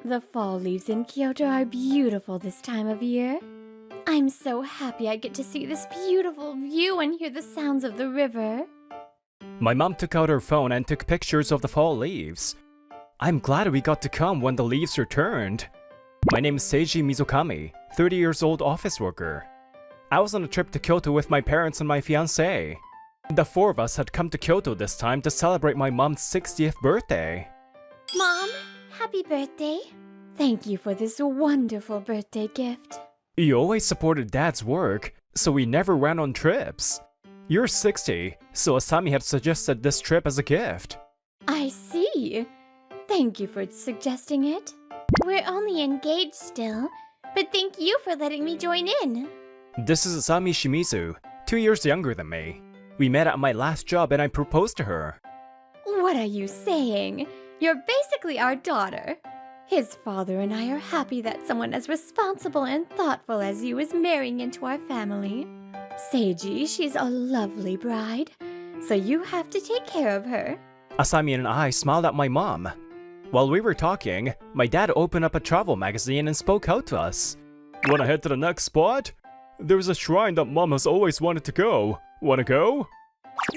The fall leaves in Kyoto are beautiful this time of year. I'm so happy I get to see this beautiful view and hear the sounds of the river. My mom took out her phone and took pictures of the fall leaves. I'm glad we got to come when the leaves returned. My name is Seiji Mizukami, 30 years old office worker. I was on a trip to Kyoto with my parents and my fiancée. The four of us had come to Kyoto this time to celebrate my mom's 60th birthday. Mom, happy birthday. Thank you for this wonderful birthday gift. You always supported Dad's work, so we never went on trips. You're 60, so Asami had suggested this trip as a gift. I see. Thank you for suggesting it. We're only engaged still, but thank you for letting me join in. This is Asami Shimizu, 2 years younger than me. We met at my last job and I proposed to her. What are you saying? You're basically our daughter. His father and I are happy that someone as responsible and thoughtful as you is marrying into our family. Seiji, she's a lovely bride, so you have to take care of her. Asami and I smiled at my mom. While we were talking, my dad opened up a travel magazine and spoke out to us. Wanna head to the next spot? There's a shrine that Mom has always wanted to go. Wanna go?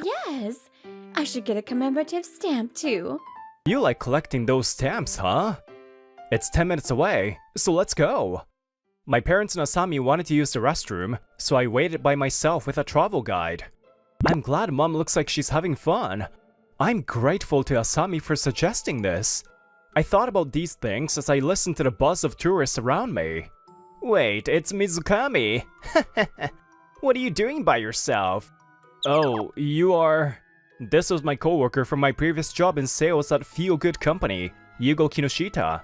Yes, I should get a commemorative stamp too. You like collecting those stamps, huh? It's 10 minutes away, so let's go. My parents and Asami wanted to use the restroom, so I waited by myself with a travel guide. I'm glad Mom looks like she's having fun. I'm grateful to Asami for suggesting this. I thought about these things as I listened to the buzz of tourists around me. Wait, it's Mizukami. What are you doing by yourself? Oh, you are... This was my coworker from my previous job in sales at Feel Good Company, Yugo Kinoshita.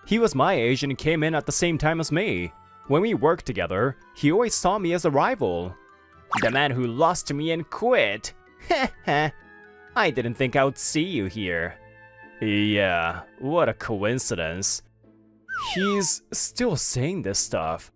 He was my age and came in at the same time as me. When we worked together, he always saw me as a rival. The man who lost to me and quit. I didn't think I would see you here. Yeah, what a coincidence. He's still saying this stuff.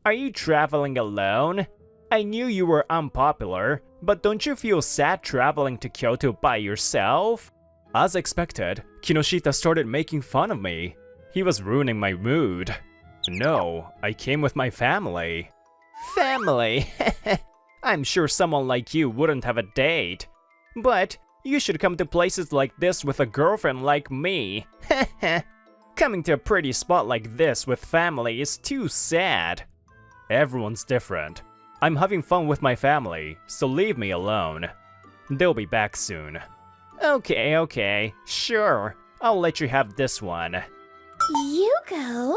Are you traveling alone? I knew you were unpopular, but don't you feel sad traveling to Kyoto by yourself? As expected, Kinoshita started making fun of me. He was ruining my mood. No, I came with my family. Family? I'm sure someone like you wouldn't have a date. But you should come to places like this with a girlfriend like me. Coming to a pretty spot like this with family is too sad. Everyone's different. I'm having fun with my family, so leave me alone. They'll be back soon. Okay, sure. I'll let you have this one. Yugo?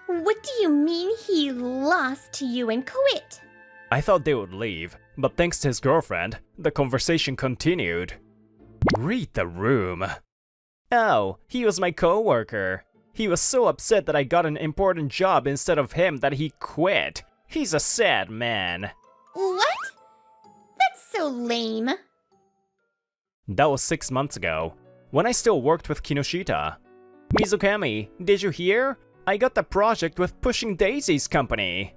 What do you mean he lost to you and quit? I thought they would leave, but thanks to his girlfriend, the conversation continued. Read the room. Oh, he was my coworker. He was so upset that I got an important job instead of him that he quit. He's a sad man. What? That's so lame. That was 6 months ago, when I still worked with Kinoshita. Mizukami, did you hear? I got the project with Pushing Daisy's company.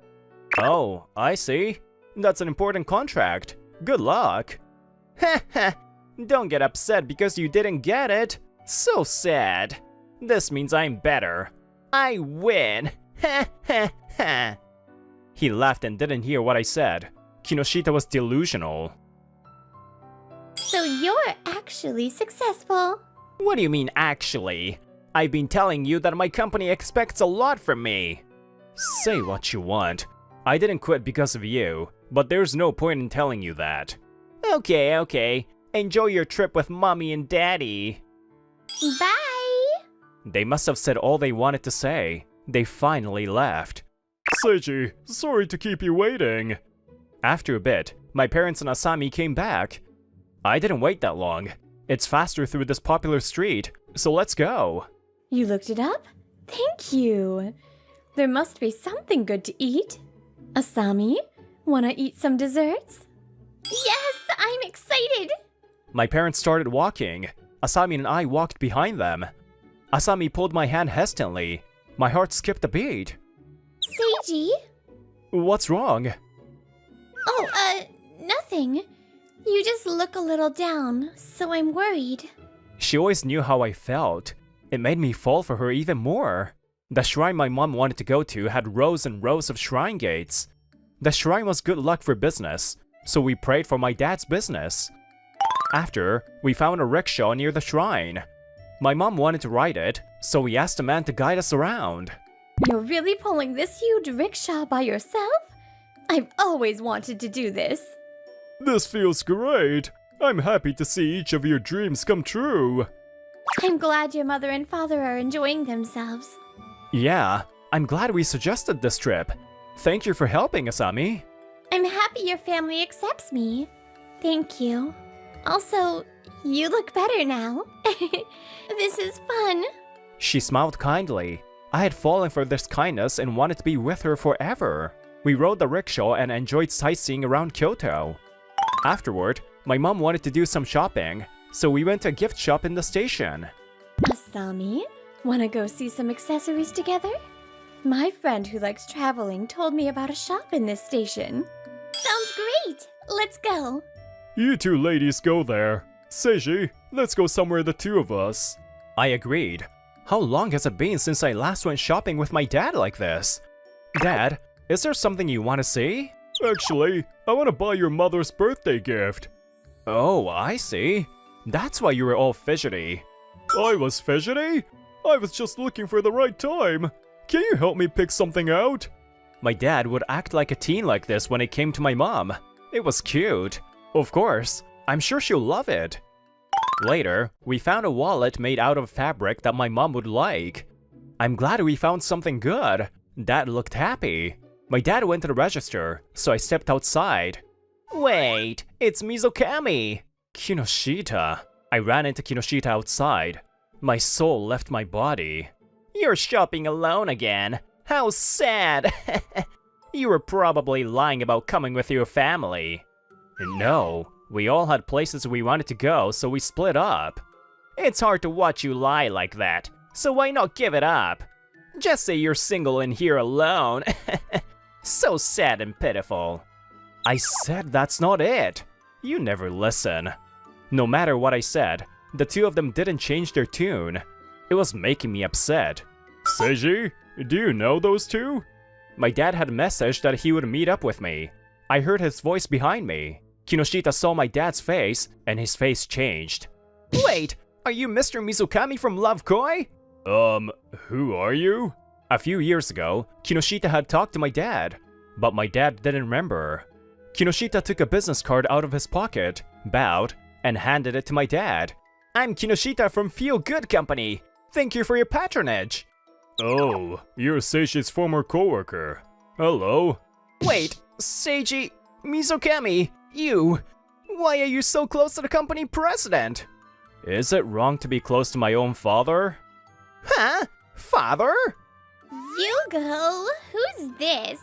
Oh, I see. That's an important contract. Good luck. Heh. Don't get upset because you didn't get it. So sad. This means I'm better. I win. Heh. He laughed and didn't hear what I said. Kinoshita was delusional. So you're actually successful. What do you mean, actually? I've been telling you that my company expects a lot from me. Say what you want. I didn't quit because of you, but there's no point in telling you that. Okay. Enjoy your trip with Mommy and Daddy. Bye! They must have said all they wanted to say. They finally left. Seiji, sorry to keep you waiting. After a bit, my parents and Asami came back. I didn't wait that long. It's faster through this popular street, so let's go. You looked it up? Thank you. There must be something good to eat. Asami, wanna eat some desserts? Yes, I'm excited! My parents started walking. Asami and I walked behind them. Asami pulled my hand hesitantly. My heart skipped a beat. Seiji? What's wrong? Oh, nothing. You just look a little down, so I'm worried. She always knew how I felt. It made me fall for her even more. The shrine my mom wanted to go to had rows and rows of shrine gates. The shrine was good luck for business, so we prayed for my dad's business. After, we found a rickshaw near the shrine. My mom wanted to ride it, so we asked a man to guide us around. You're really pulling this huge rickshaw by yourself? I've always wanted to do this. This feels great. I'm happy to see each of your dreams come true. I'm glad your mother and father are enjoying themselves. Yeah, I'm glad we suggested this trip. Thank you for helping, Asami. I'm happy your family accepts me. Thank you. Also, you look better now. This is fun. She smiled kindly. I had fallen for this kindness and wanted to be with her forever. We rode the rickshaw and enjoyed sightseeing around Kyoto. Afterward, my mom wanted to do some shopping, so we went to a gift shop in the station. Asami, wanna go see some accessories together? My friend who likes traveling told me about a shop in this station. Sounds great! Let's go! You two ladies go there. Seiji, let's go somewhere the two of us. I agreed. How long has it been since I last went shopping with my dad like this? Dad, is there something you want to see? Actually, I want to buy your mother's birthday gift. Oh, I see. That's why you were all fidgety. I was fidgety? I was just looking for the right time. Can you help me pick something out? My dad would act like a teen like this when it came to my mom. It was cute. Of course, I'm sure she'll love it. Later, we found a wallet made out of fabric that my mom would like. I'm glad we found something good. Dad looked happy. My dad went to the register, so I stepped outside. Wait, it's Mizukami! Kinoshita. I ran into Kinoshita outside. My soul left my body. You're shopping alone again. How sad! You were probably lying about coming with your family. No, we all had places we wanted to go, so we split up. It's hard to watch you lie like that, so why not give it up? Just say you're single and here alone. So sad and pitiful. I said that's not it. You never listen. No matter what I said, the two of them didn't change their tune. It was making me upset. Seiji, do you know those two? My dad had messaged that he would meet up with me. I heard his voice behind me. Kinoshita saw my dad's face, and his face changed. Wait, are you Mr. Mizukami from Love Koi? Who are you? A few years ago, Kinoshita had talked to my dad, but my dad didn't remember. Kinoshita took a business card out of his pocket, bowed, and handed it to my dad. I'm Kinoshita from Feel Good Company. Thank you for your patronage. Oh, you're Seiji's former coworker. Hello. Wait, Seiji, Mizukami, you. Why are you so close to the company president? Is it wrong to be close to my own father? Huh? Father? Yugo, who's this?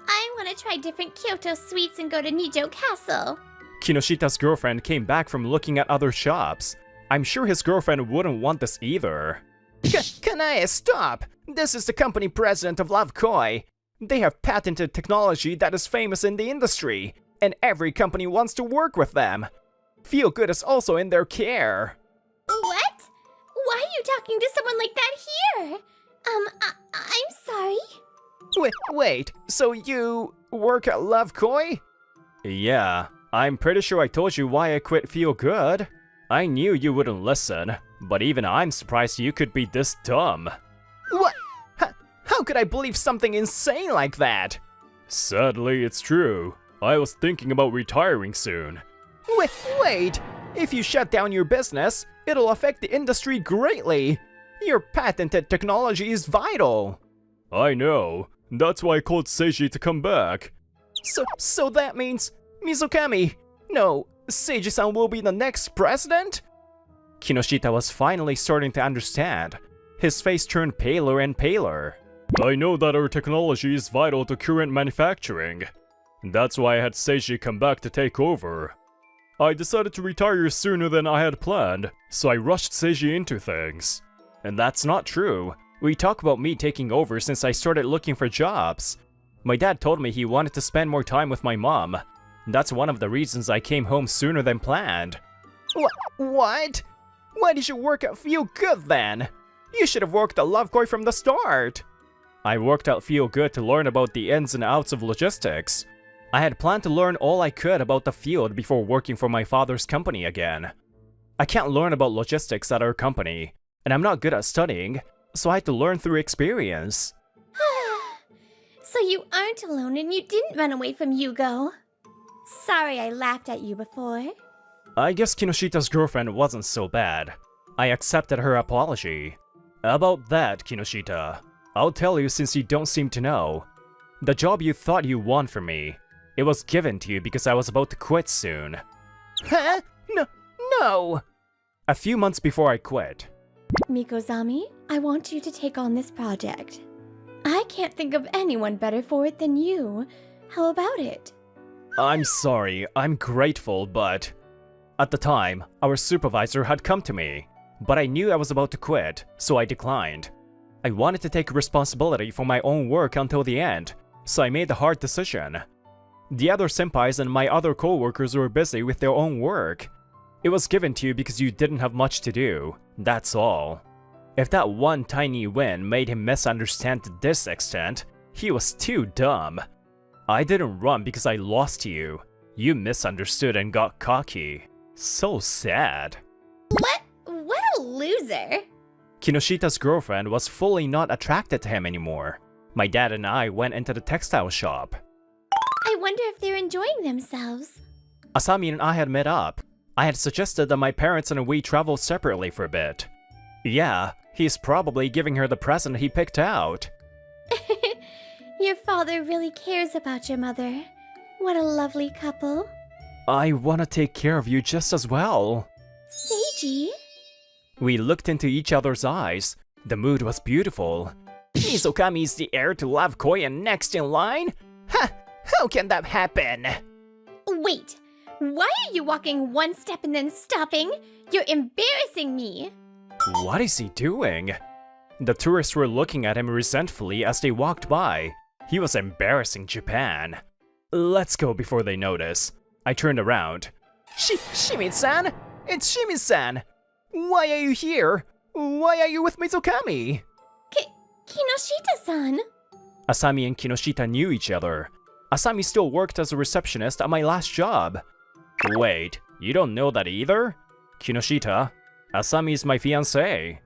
I want to try different Kyoto sweets and go to Nijo Castle. Kinoshita's girlfriend came back from looking at other shops. I'm sure his girlfriend wouldn't want this either. Kanae, stop! This is the company president of Love Koi. They have patented technology that is famous in the industry, and every company wants to work with them. Feel Good is also in their care. What? Why are you talking to someone like that here? I'm sorry. Wait, so you work at Love Koi? Yeah, I'm pretty sure I told you why I quit Feel Good. I knew you wouldn't listen, but even I'm surprised you could be this dumb. What? How could I believe something insane like that? Sadly, it's true. I was thinking about retiring soon. Wait! If you shut down your business, it'll affect the industry greatly. Your patented technology is vital. I know. That's why I called Seiji to come back. So that means Mizukami, no, Seiji-san will be the next president? Kinoshita was finally starting to understand. His face turned paler and paler. I know that our technology is vital to current manufacturing. That's why I had Seiji come back to take over. I decided to retire sooner than I had planned, so I rushed Seiji into things. And that's not true. We talk about me taking over since I started looking for jobs. My dad told me he wanted to spend more time with my mom. That's one of the reasons I came home sooner than planned. What? Why did you work at Feel Good then? You should have worked at Love Koi from the start. I worked out Feel Good to learn about the ins and outs of logistics. I had planned to learn all I could about the field before working for my father's company again. I can't learn about logistics at our company, and I'm not good at studying, so I had to learn through experience. So you aren't alone and you didn't run away from Yugo. Sorry I laughed at you before. I guess Kinoshita's girlfriend wasn't so bad. I accepted her apology. About that, Kinoshita, I'll tell you since you don't seem to know. The job you thought you won from me, it was given to you because I was about to quit soon. Huh? No! A few months before I quit. Mikozami, I want you to take on this project. I can't think of anyone better for it than you. How about it? I'm sorry, I'm grateful, but... At the time, our supervisor had come to me, but I knew I was about to quit, so I declined. I wanted to take responsibility for my own work until the end, so I made the hard decision. The other senpais and my other coworkers were busy with their own work. It was given to you because you didn't have much to do, that's all. If that one tiny win made him misunderstand to this extent, he was too dumb. I didn't run because I lost to you. You misunderstood and got cocky. So sad. What a loser. Kinoshita's girlfriend was fully not attracted to him anymore. My dad and I went into the textile shop. I wonder if they're enjoying themselves. Asami and I had met up. I had suggested that my parents and we travel separately for a bit. Yeah, he's probably giving her the present he picked out. Your father really cares about your mother. What a lovely couple. I wanna take care of you just as well. Seiji? We looked into each other's eyes. The mood was beautiful. Mizukami's the heir to Love Koi and next in line? Ha! How can that happen? Wait, why are you walking one step and then stopping? You're embarrassing me. What is he doing? The tourists were looking at him resentfully as they walked by. He was embarrassing Japan. Let's go before they notice. I turned around. Shimi-san? It's Shimi-san! Why are you here? Why are you with Mizukami? Kinoshita-san? Asami and Kinoshita knew each other. Asami still worked as a receptionist at my last job. Wait, you don't know that either? Kinoshita, Asami is my fiancée.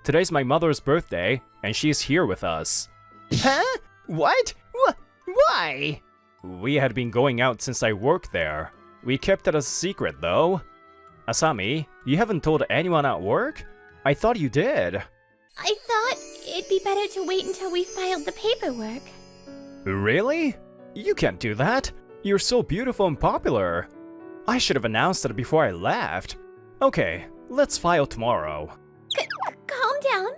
Today's my mother's birthday, and she's here with us. Huh? What? Why? We had been going out since I worked there. We kept it a secret, though. Asami, you haven't told anyone at work? I thought you did. I thought it'd be better to wait until we filed the paperwork. Really? You can't do that. You're so beautiful and popular. I should have announced it before I left. Okay, let's file tomorrow. Calm down.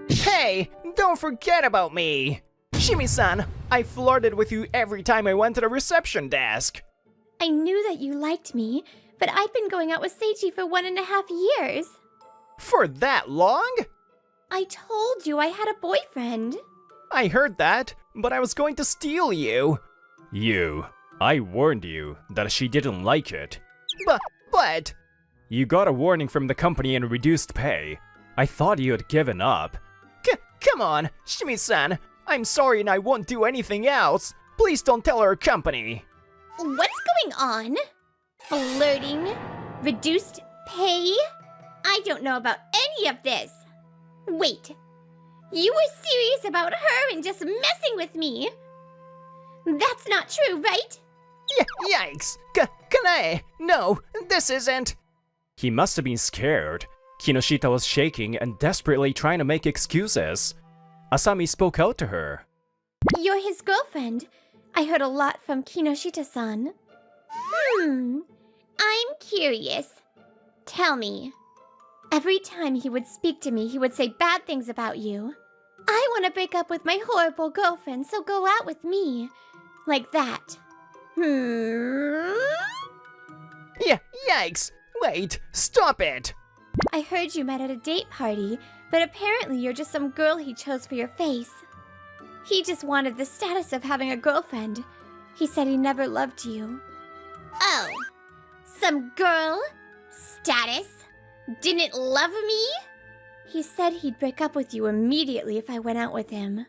Hey, don't forget about me! Shimi-san, I flirted with you every time I went to the reception desk. I knew that you liked me, but I've been going out with Seiji for 1.5 years. For that long? I told you I had a boyfriend. I heard that, but I was going to steal you. I warned you that she didn't like it. But... You got a warning from the company and reduced pay. I thought you had given up. Come on, Shimi-san. I'm sorry and I won't do anything else. Please don't tell our company. What's going on? Flirting? Reduced pay? I don't know about any of this. Wait, you were serious about her and just messing with me? That's not true, right? Yikes! Kanae! No, this isn't... He must have been scared. Kinoshita was shaking and desperately trying to make excuses. Asami spoke out to her. You're his girlfriend. I heard a lot from Kinoshita-san. I'm curious. Tell me. Every time he would speak to me, he would say bad things about you. I want to break up with my horrible girlfriend, so go out with me. Like that. Yikes! Wait, stop it! I heard you met at a date party, but apparently you're just some girl he chose for your face. He just wanted the status of having a girlfriend. He said he never loved you. Oh, some girl? Status? Didn't love me? He said he'd break up with you immediately if I went out with him.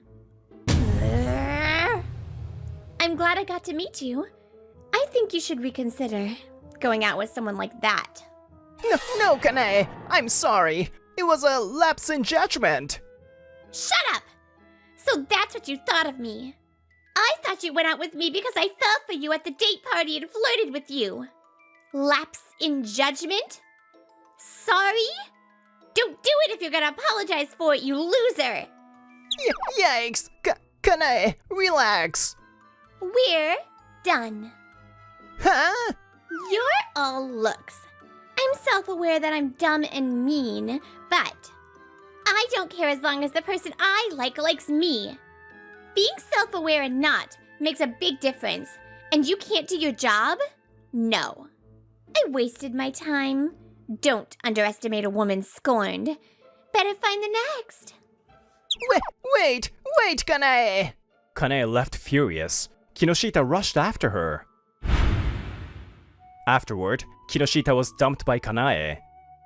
I'm glad I got to meet you. I think you should reconsider going out with someone like that. No, Kanae, I'm sorry. It was a lapse in judgment. Shut up! So that's what you thought of me. I thought you went out with me because I fell for you at the date party and flirted with you. Lapse in judgment? Sorry? Don't do it if you're gonna apologize for it, you loser! Yikes! Kanae, relax. We're done. Huh? You're all looks. I'm self-aware that I'm dumb and mean, but I don't care as long as the person I like likes me. Being self-aware and not makes a big difference, and you can't do your job? No. I wasted my time. Don't underestimate a woman scorned. Better find the next. Wait, Kanae! Kanae left furious. Kinoshita rushed after her. Afterward, Kinoshita was dumped by Kanae.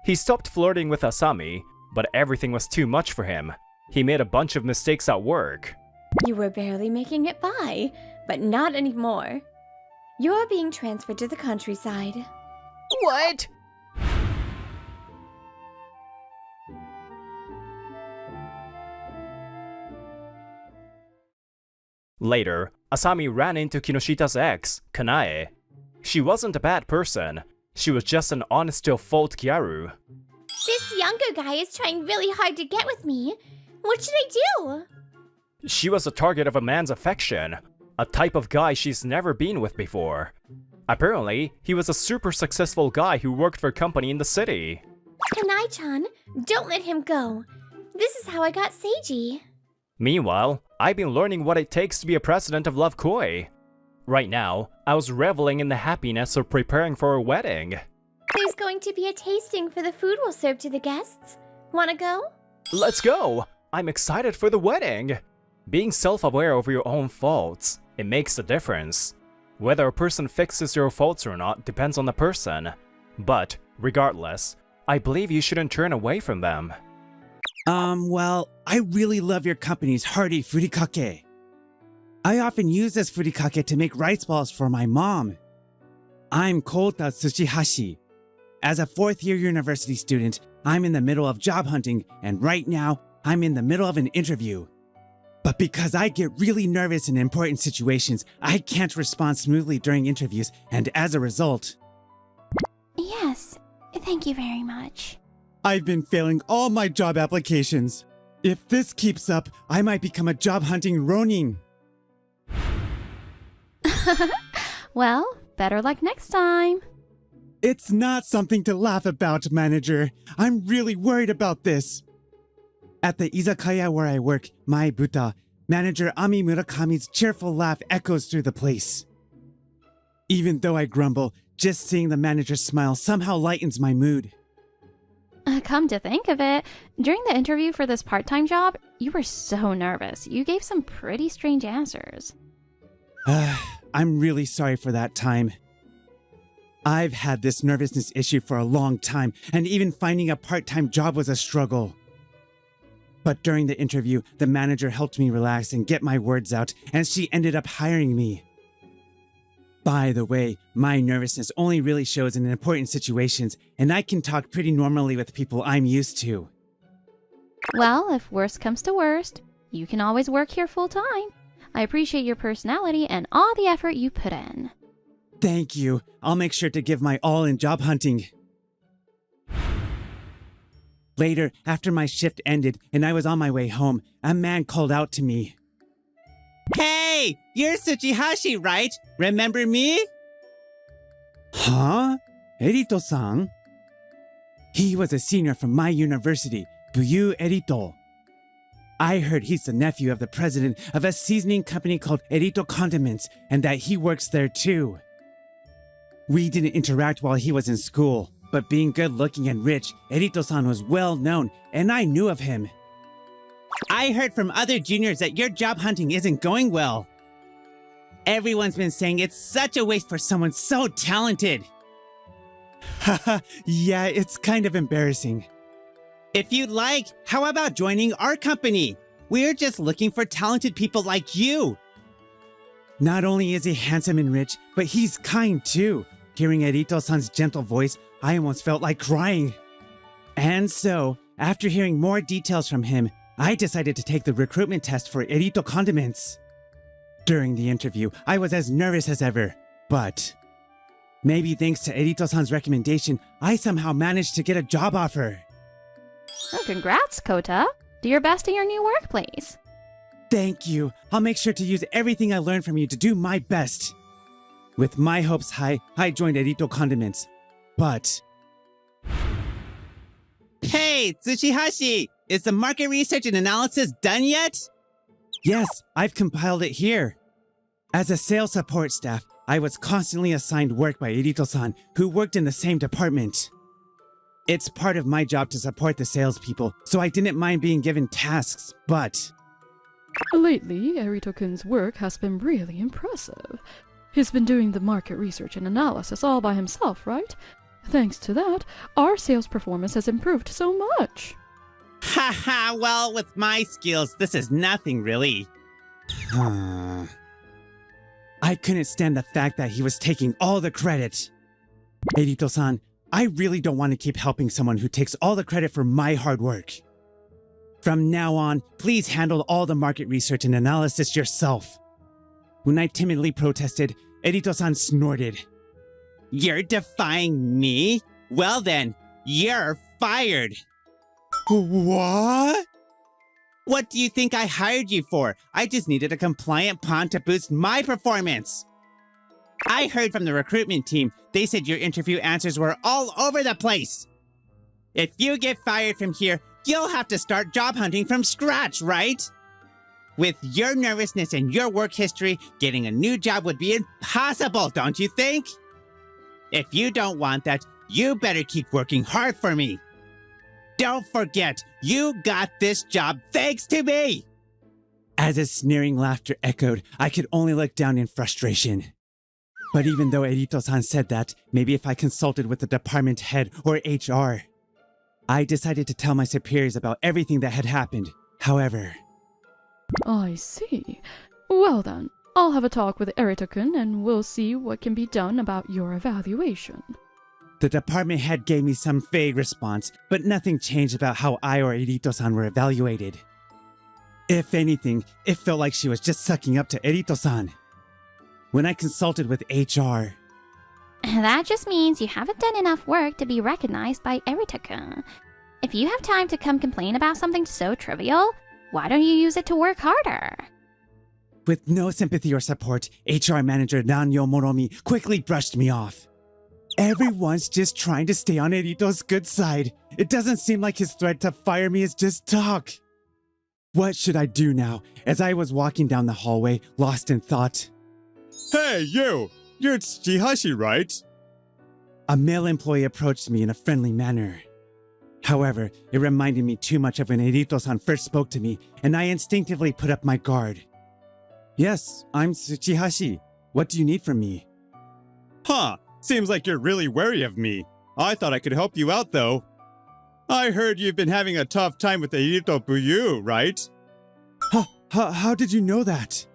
He stopped flirting with Asami, but everything was too much for him. He made a bunch of mistakes at work. You were barely making it by, but not anymore. You're being transferred to the countryside. What? Later, Asami ran into Kinoshita's ex, Kanae. She wasn't a bad person. She was just an honest-to-a-fault gyaru. This younger guy is trying really hard to get with me. What should I do? She was the target of a man's affection, a type of guy she's never been with before. Apparently, he was a super successful guy who worked for a company in the city. Kanai-chan, don't let him go. This is how I got Seiji. Meanwhile, I've been learning what it takes to be a president of Love Koi. Right now, I was reveling in the happiness of preparing for a wedding. There's going to be a tasting for the food we'll serve to the guests. Wanna go? Let's go! I'm excited for the wedding! Being self-aware of your own faults, it makes a difference. Whether a person fixes your faults or not depends on the person. But, regardless, I believe you shouldn't turn away from them. Well, I really love your company's hearty furikake. I often use this furikake to make rice balls for my mom. I'm Kota Tsushihashi. As a fourth-year university student, I'm in the middle of job hunting, and right now, I'm in the middle of an interview. But because I get really nervous in important situations, I can't respond smoothly during interviews, and as a result... Yes, thank you very much. I've been failing all my job applications. If this keeps up, I might become a job hunting ronin. Well, better luck next time. It's not something to laugh about, manager. I'm really worried about this. At the izakaya where I work, my buta, manager Ami Murakami's cheerful laugh echoes through the place. Even though I grumble, just seeing the manager smile somehow lightens my mood. Come to think of it, during the interview for this part-time job, you were so nervous. You gave some pretty strange answers. I'm really sorry for that time. I've had this nervousness issue for a long time, and even finding a part-time job was a struggle. But during the interview, the manager helped me relax and get my words out, and she ended up hiring me. By the way, my nervousness only really shows in important situations, and I can talk pretty normally with people I'm used to. Well, if worst comes to worst, you can always work here full-time. I appreciate your personality and all the effort you put in. Thank you. I'll make sure to give my all in job hunting. Later, after my shift ended and I was on my way home, a man called out to me. Hey, you're Tsuchihashi, right? Remember me? Huh? Erito-san? He was a senior from my university, Buyu Erito. I heard he's the nephew of the president of a seasoning company called Erito Condiments, and that he works there too. We didn't interact while he was in school, but being good-looking and rich, Erito-san was well known, and I knew of him. I heard from other juniors that your job hunting isn't going well. Everyone's been saying it's such a waste for someone so talented. Haha, yeah, it's kind of embarrassing. If you'd like, how about joining our company? We're just looking for talented people like you. Not only is he handsome and rich, but he's kind too. Hearing Erito-san's gentle voice, I almost felt like crying. And so, after hearing more details from him, I decided to take the recruitment test for Erito Condiments. During the interview, I was as nervous as ever, but maybe thanks to Erito-san's recommendation, I somehow managed to get a job offer. Oh, congrats, Kota. Do your best in your new workplace. Thank you. I'll make sure to use everything I learned from you to do my best. With my hopes high, I joined Erito Condiments. But... Hey, Tsushihashi! Is the market research and analysis done yet? Yes, I've compiled it here. As a sales support staff, I was constantly assigned work by Erito-san, who worked in the same department. It's part of my job to support the salespeople, so I didn't mind being given tasks, but... Lately, Erito-kun's work has been really impressive. He's been doing the market research and analysis all by himself, right? Thanks to that, our sales performance has improved so much. Haha, well, with my skills, this is nothing really. I couldn't stand the fact that he was taking all the credit. Erito-san, I really don't want to keep helping someone who takes all the credit for my hard work. From now on, please handle all the market research and analysis yourself. When I timidly protested, Erito-san snorted. You're defying me? Well then, you're fired. What? What do you think I hired you for? I just needed a compliant pawn to boost my performance. I heard from the recruitment team. They said your interview answers were all over the place. If you get fired from here, you'll have to start job hunting from scratch, right? With your nervousness and your work history, getting a new job would be impossible, don't you think? If you don't want that, you better keep working hard for me. Don't forget, you got this job thanks to me! As his sneering laughter echoed, I could only look down in frustration. But even though Erito-san said that, maybe if I consulted with the department head or HR. I decided to tell my superiors about everything that had happened. However... I see. Well then, I'll have a talk with Erito-kun and we'll see what can be done about your evaluation. The department head gave me some vague response, but nothing changed about how I or Erito-san were evaluated. If anything, it felt like she was just sucking up to Erito-san. When I consulted with HR... That just means you haven't done enough work to be recognized by Erito-kun. If you have time to come complain about something so trivial, why don't you use it to work harder? With no sympathy or support, HR manager Nanyo Moromi quickly brushed me off. Everyone's just trying to stay on Erito's good side. It doesn't seem like his threat to fire me is just talk. What should I do now? As I was walking down the hallway, lost in thought. Hey, you! You're Tsuchihashi, right? A male employee approached me in a friendly manner. However, it reminded me too much of when Erito-san first spoke to me, and I instinctively put up my guard. Yes, I'm Tsuchihashi. What do you need from me? Huh, seems like you're really wary of me. I thought I could help you out, though. I heard you've been having a tough time with Erito Buyu, right? How did you know that?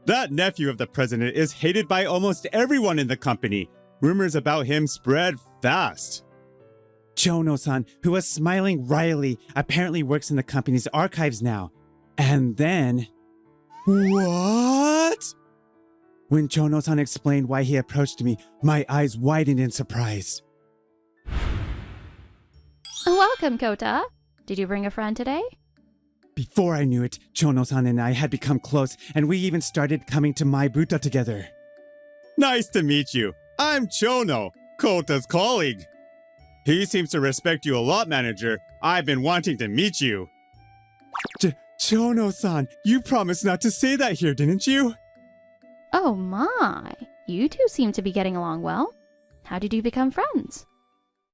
That nephew of the president is hated by almost everyone in the company. Rumors about him spread fast. Chono-san, who was smiling wryly, apparently works in the company's archives now. And then... What? When Chono-san explained why he approached me, my eyes widened in surprise. Welcome, Kota. Did you bring a friend today? Before I knew it, Chono-san and I had become close, and we even started coming to my Buta together. Nice to meet you. I'm Chono, Kota's colleague. He seems to respect you a lot, manager. I've been wanting to meet you. Chono-san, you promised not to say that here, didn't you? Oh my, you two seem to be getting along well. How did you become friends?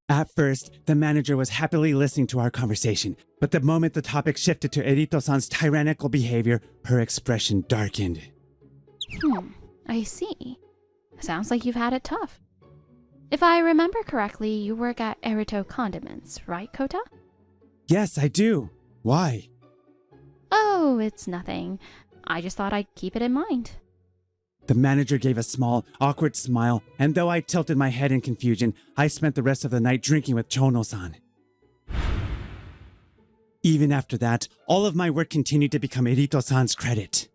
At first, the manager was happily listening to our conversation, but the moment the topic shifted to Erito-san's tyrannical behavior, her expression darkened. I see. Sounds like you've had it tough. If I remember correctly, you work at Erito Condiments, right, Kota? Yes, I do. Why? Oh, it's nothing. I just thought I'd keep it in mind. The manager gave a small, awkward smile, and though I tilted my head in confusion, I spent the rest of the night drinking with Chono-san. Even after that, all of my work continued to become Erito-san's credit.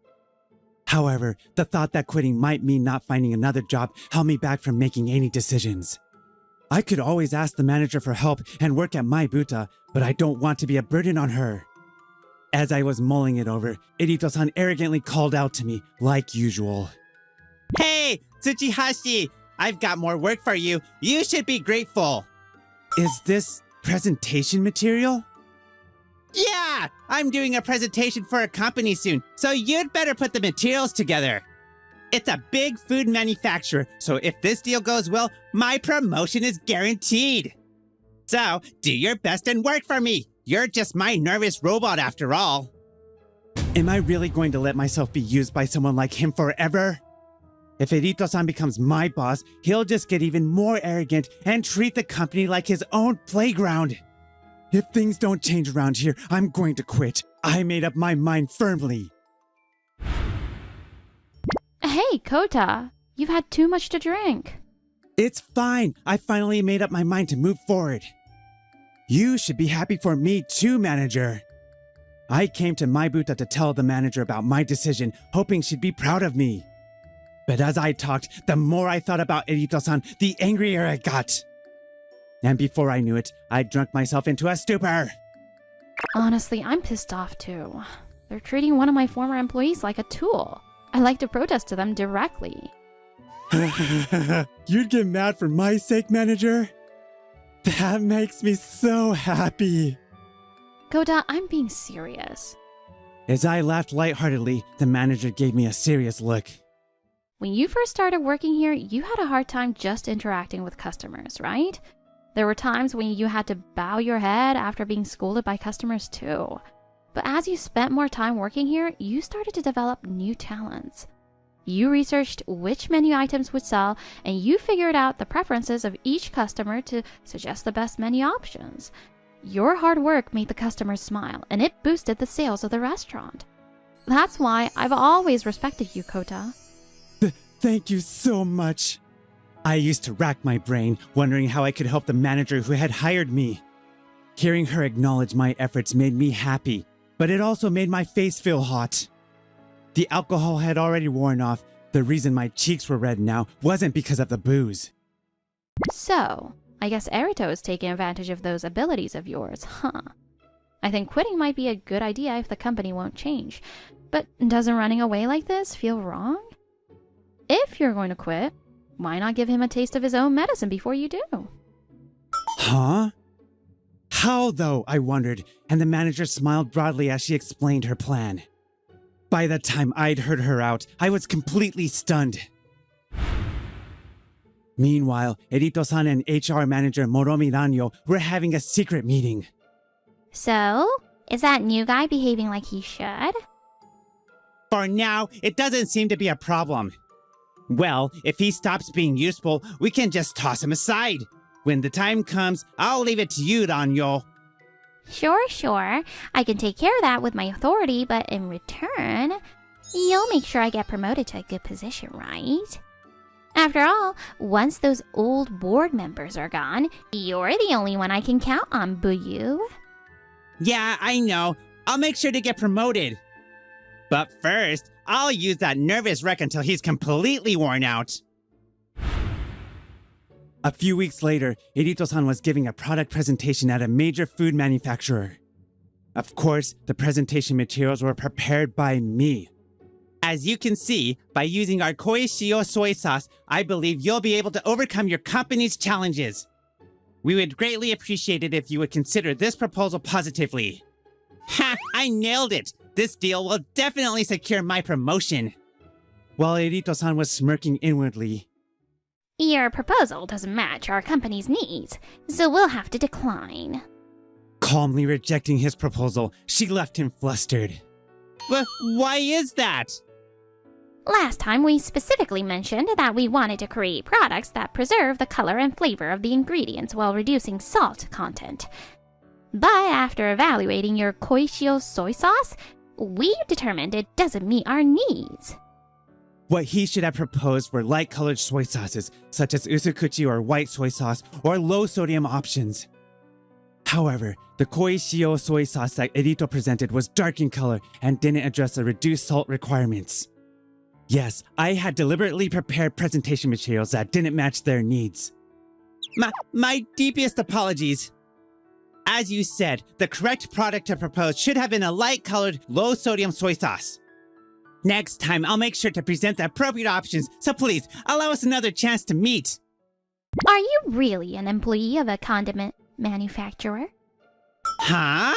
However, the thought that quitting might mean not finding another job held me back from making any decisions. I could always ask the manager for help and work at my buta, but I don't want to be a burden on her. As I was mulling it over, Erito-san arrogantly called out to me, like usual. Hey, Tsuchihashi! I've got more work for you. You should be grateful. Is this presentation material? Yeah! I'm doing a presentation for a company soon, so you'd better put the materials together. It's a big food manufacturer, so if this deal goes well, my promotion is guaranteed. So, do your best and work for me. You're just my nervous robot after all. Am I really going to let myself be used by someone like him forever? If Erito-san becomes my boss, he'll just get even more arrogant and treat the company like his own playground. If things don't change around here, I'm going to quit. I made up my mind firmly. Hey, Kota, you've had too much to drink. It's fine. I finally made up my mind to move forward. You should be happy for me too, manager. I came to my buta to tell the manager about my decision, hoping she'd be proud of me. But as I talked, the more I thought about Erito-san, the angrier I got. And before I knew it, I'd drunk myself into a stupor. Honestly, I'm pissed off too. They're treating one of my former employees like a tool. I'd like to protest to them directly. You'd get mad for my sake, manager? That makes me so happy. Kota, I'm being serious. As I laughed lightheartedly, the manager gave me a serious look. When you first started working here, you had a hard time just interacting with customers, right? There were times when you had to bow your head after being scolded by customers too. But as you spent more time working here, you started to develop new talents. You researched which menu items would sell, and you figured out the preferences of each customer to suggest the best menu options. Your hard work made the customers smile, and it boosted the sales of the restaurant. That's why I've always respected you, Kota. Thank you so much. I used to rack my brain, wondering how I could help the manager who had hired me. Hearing her acknowledge my efforts made me happy, but it also made my face feel hot. The alcohol had already worn off. The reason my cheeks were red now wasn't because of the booze. So, I guess Erito is taking advantage of those abilities of yours, huh? I think quitting might be a good idea if the company won't change. But doesn't running away like this feel wrong? If you're going to quit, why not give him a taste of his own medicine before you do? Huh? How though, I wondered, and the manager smiled broadly as she explained her plan. By the time I'd heard her out, I was completely stunned. Meanwhile, Erito-san and HR manager Moromi Ranyo were having a secret meeting. So, is that new guy behaving like he should? For now, it doesn't seem to be a problem. Well, if he stops being useful, we can just toss him aside. When the time comes, I'll leave it to you, Ranyo. Sure. I can take care of that with my authority, but in return, you'll make sure I get promoted to a good position, right? After all, once those old board members are gone, you're the only one I can count on, Buyu. Yeah, I know. I'll make sure to get promoted. But first, I'll use that nervous wreck until he's completely worn out. A few weeks later, Erito-san was giving a product presentation at a major food manufacturer. Of course, the presentation materials were prepared by me. As you can see, by using our Koi Shio soy sauce, I believe you'll be able to overcome your company's challenges. We would greatly appreciate it if you would consider this proposal positively. Ha! I nailed it! This deal will definitely secure my promotion. While Erito-san was smirking inwardly, Your proposal doesn't match our company's needs, so we'll have to decline. Calmly rejecting his proposal, she left him flustered. Why is that? Last time we specifically mentioned that we wanted to create products that preserve the color and flavor of the ingredients while reducing salt content. But after evaluating your Koi Shio soy sauce, we determined it doesn't meet our needs. What he should have proposed were light-colored soy sauces, such as usukuchi or white soy sauce, or low-sodium options. However, the koi shio soy sauce that Edito presented was dark in color and didn't address the reduced salt requirements. Yes, I had deliberately prepared presentation materials that didn't match their needs. My deepest apologies. As you said, the correct product to propose should have been a light-colored, low-sodium soy sauce. Next time, I'll make sure to present the appropriate options, so please, allow us another chance to meet. Are you really an employee of a condiment manufacturer? Huh?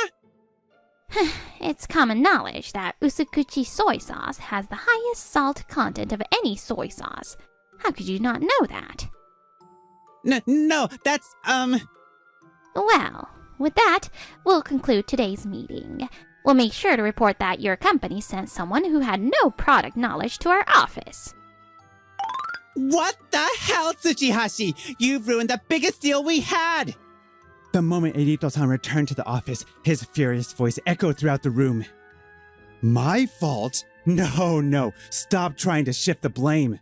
It's common knowledge that usukuchi soy sauce has the highest salt content of any soy sauce. How could you not know that? No, that's, Well, with that, we'll conclude today's meeting. We'll make sure to report that your company sent someone who had no product knowledge to our office. What the hell, Tsuchihashi? You've ruined the biggest deal we had! The moment Edito-san returned to the office, his furious voice echoed throughout the room. My fault? No, stop trying to shift the blame.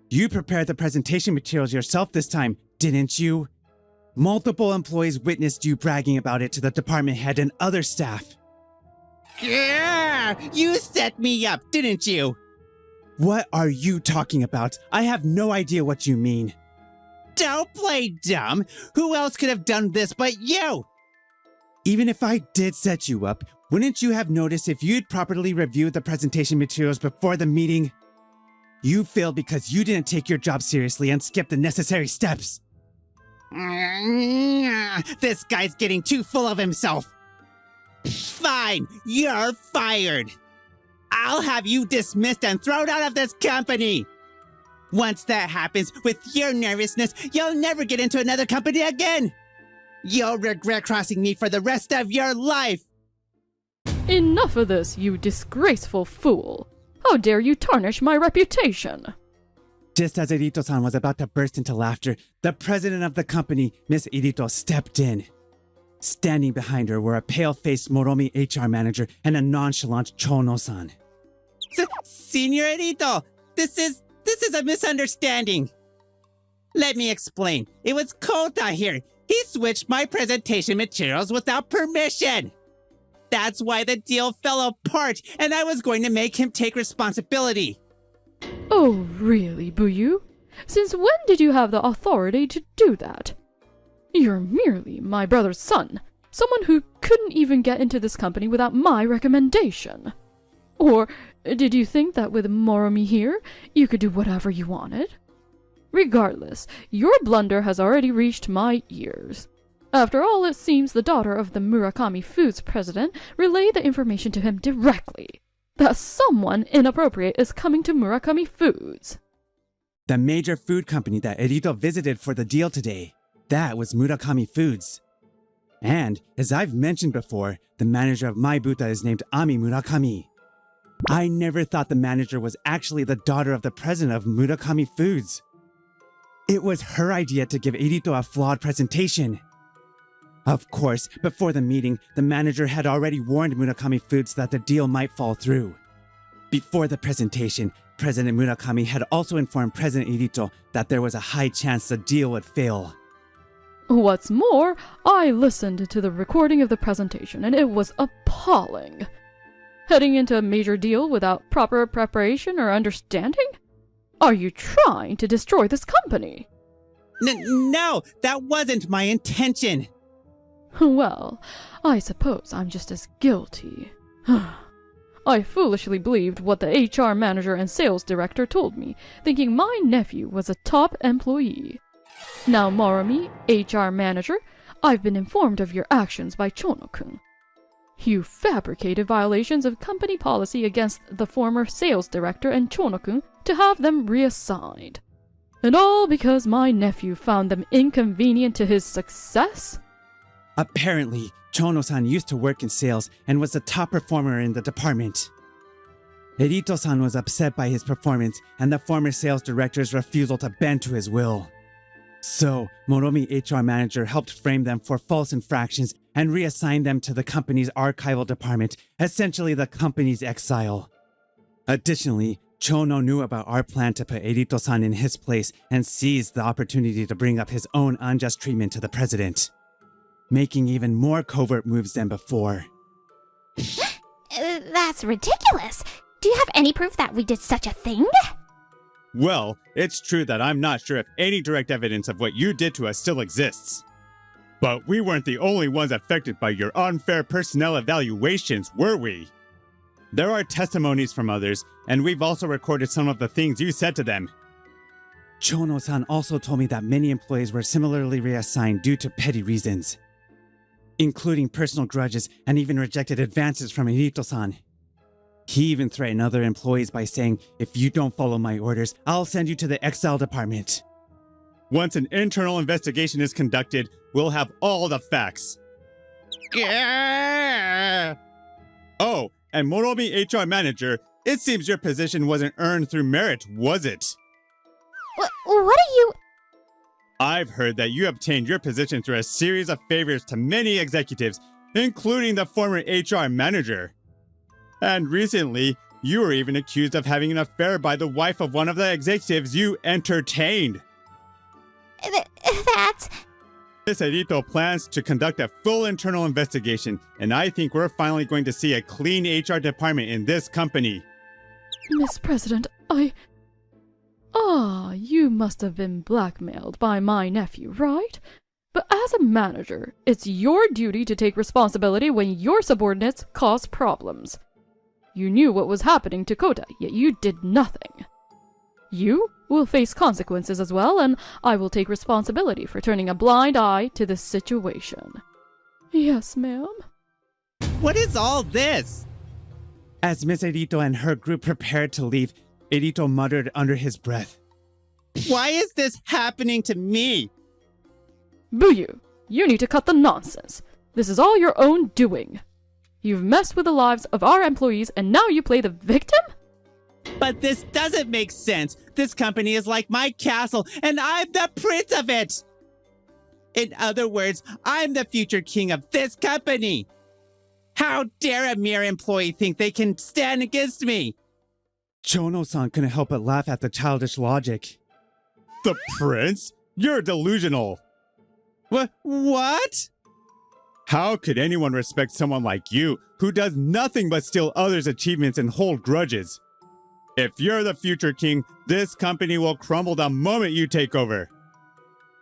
You prepared the presentation materials yourself this time, didn't you? Multiple employees witnessed you bragging about it to the department head and other staff. Yeah! You set me up, didn't you? What are you talking about? I have no idea what you mean. Don't play dumb. Who else could have done this but you? Even if I did set you up, wouldn't you have noticed if you'd properly reviewed the presentation materials before the meeting? You failed because you didn't take your job seriously and skipped the necessary steps. This guy's getting too full of himself. Fine, you're fired. I'll have you dismissed and thrown out of this company. Once that happens, with your nervousness, you'll never get into another company again. You'll regret crossing me for the rest of your life. Enough of this, you disgraceful fool! How dare you tarnish my reputation! Just as Edito-san was about to burst into laughter, the president of the company, Miss Edito, stepped in. Standing behind her were a pale-faced Moromi HR manager and a nonchalant Chono-san. Senior Edito, this is a misunderstanding. Let me explain. It was Kota here. He switched my presentation materials without permission. That's why the deal fell apart, and I was going to make him take responsibility. Oh, really, Buyu? Since when did you have the authority to do that? You're merely my brother's son, someone who couldn't even get into this company without my recommendation. Or did you think that with Moromi here, you could do whatever you wanted? Regardless, your blunder has already reached my ears. After all, it seems the daughter of the Murakami Foods president relayed the information to him directly, that someone inappropriate is coming to Murakami Foods. The major food company that Edito visited for the deal today, that was Murakami Foods. And, as I've mentioned before, the manager of my Buta is named Ami Murakami. I never thought the manager was actually the daughter of the president of Murakami Foods. It was her idea to give Edito a flawed presentation. Of course, before the meeting, the manager had already warned Murakami Foods that the deal might fall through. Before the presentation, President Murakami had also informed President Edito that there was a high chance the deal would fail. What's more, I listened to the recording of the presentation and it was appalling. Heading into a major deal without proper preparation or understanding? Are you trying to destroy this company? No, that wasn't my intention. Well, I suppose I'm just as guilty. I foolishly believed what the HR manager and sales director told me, thinking my nephew was a top employee. Now, Moromi, HR manager, I've been informed of your actions by Chono-kun. You fabricated violations of company policy against the former sales director and Chono-kun to have them reassigned. And all because my nephew found them inconvenient to his success? Apparently, Chono-san used to work in sales and was the top performer in the department. Edito-san was upset by his performance and the former sales director's refusal to bend to his will. So, Moromi HR manager helped frame them for false infractions and reassigned them to the company's archival department, essentially the company's exile. Additionally, Chono knew about our plan to put Erito-san in his place and seized the opportunity to bring up his own unjust treatment to the president, making even more covert moves than before. That's ridiculous. Do you have any proof that we did such a thing? Well, it's true that I'm not sure if any direct evidence of what you did to us still exists. But we weren't the only ones affected by your unfair personnel evaluations, were we? There are testimonies from others, and we've also recorded some of the things you said to them. Chono-san also told me that many employees were similarly reassigned due to petty reasons, including personal grudges and even rejected advances from Erito-san. He even threatened other employees by saying, if you don't follow my orders, I'll send you to the Excel department. Once an internal investigation is conducted, we'll have all the facts. Oh, and Moromi HR manager, it seems your position wasn't earned through merit, was it? What are you... I've heard that you obtained your position through a series of favors to many executives, including the former HR manager. And recently, you were even accused of having an affair by the wife of one of the executives you entertained. That's... Miss Erito plans to conduct a full internal investigation, and I think we're finally going to see a clean HR department in this company. Miss President, you must have been blackmailed by my nephew, right? But as a manager, it's your duty to take responsibility when your subordinates cause problems. You knew what was happening to Kota, yet you did nothing. You will face consequences as well, and I will take responsibility for turning a blind eye to this situation. Yes, ma'am. What is all this? As Miss Erito and her group prepared to leave, Erito muttered under his breath, Why is this happening to me? Buyu, you need to cut the nonsense. This is all your own doing. You've messed with the lives of our employees and now you play the victim? But this doesn't make sense. This company is like my castle, and I'm the prince of it. In other words, I'm the future king of this company. How dare a mere employee think they can stand against me? Chono-san couldn't help but laugh at the childish logic. The prince? You're delusional. What? How could anyone respect someone like you, who does nothing but steal others' achievements and hold grudges? If you're the future king, this company will crumble the moment you take over.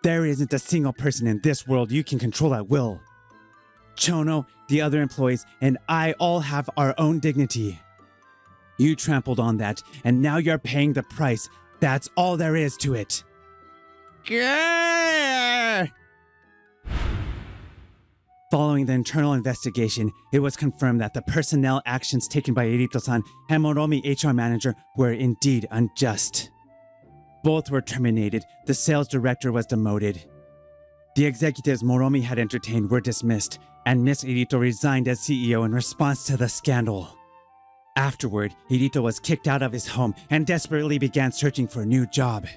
There isn't a single person in this world you can control at will. Chono, the other employees, and I all have our own dignity. You trampled on that, and now you're paying the price. That's all there is to it. Grrr! Following the internal investigation, it was confirmed that the personnel actions taken by Erito-san and Moromi HR manager were indeed unjust. Both were terminated, the sales director was demoted. The executives Moromi had entertained were dismissed, and Miss Erito resigned as CEO in response to the scandal. Afterward, Erito was kicked out of his home and desperately began searching for a new job.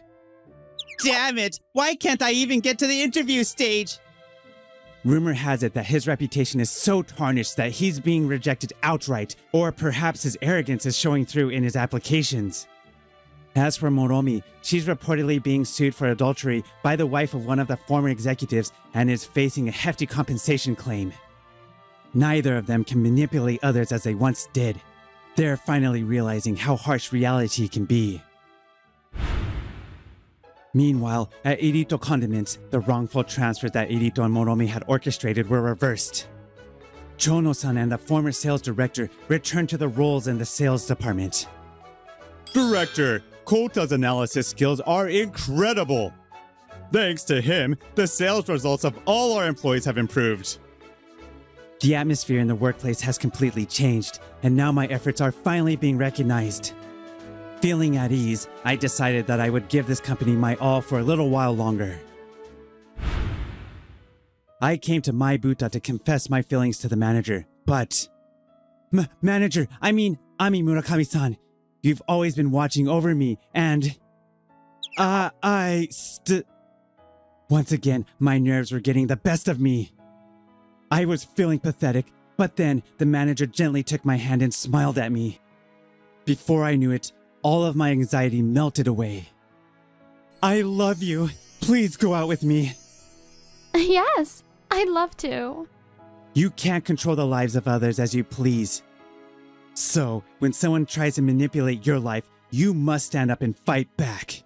Damn it! Why can't I even get to the interview stage? Rumor has it that his reputation is so tarnished that he's being rejected outright, or perhaps his arrogance is showing through in his applications. As for Moromi, she's reportedly being sued for adultery by the wife of one of the former executives and is facing a hefty compensation claim. Neither of them can manipulate others as they once did. They're finally realizing how harsh reality can be. Meanwhile, at Erito Condiments, the wrongful transfers that Erito and Moromi had orchestrated were reversed. Chono-san and the former sales director returned to the roles in the sales department. Director, Kota's analysis skills are incredible. Thanks to him, the sales results of all our employees have improved. The atmosphere in the workplace has completely changed, and now my efforts are finally being recognized. Feeling at ease, I decided that I would give this company my all for a little while longer. I came to Maibuta to confess my feelings to the manager, but... Manager, I mean Ami Murakami-san, you've always been watching over me, and... Once again, my nerves were getting the best of me. I was feeling pathetic, but then the manager gently took my hand and smiled at me. Before I knew it, all of my anxiety melted away. I love you. Please go out with me. Yes, I'd love to. You can't control the lives of others as you please. So, when someone tries to manipulate your life, you must stand up and fight back.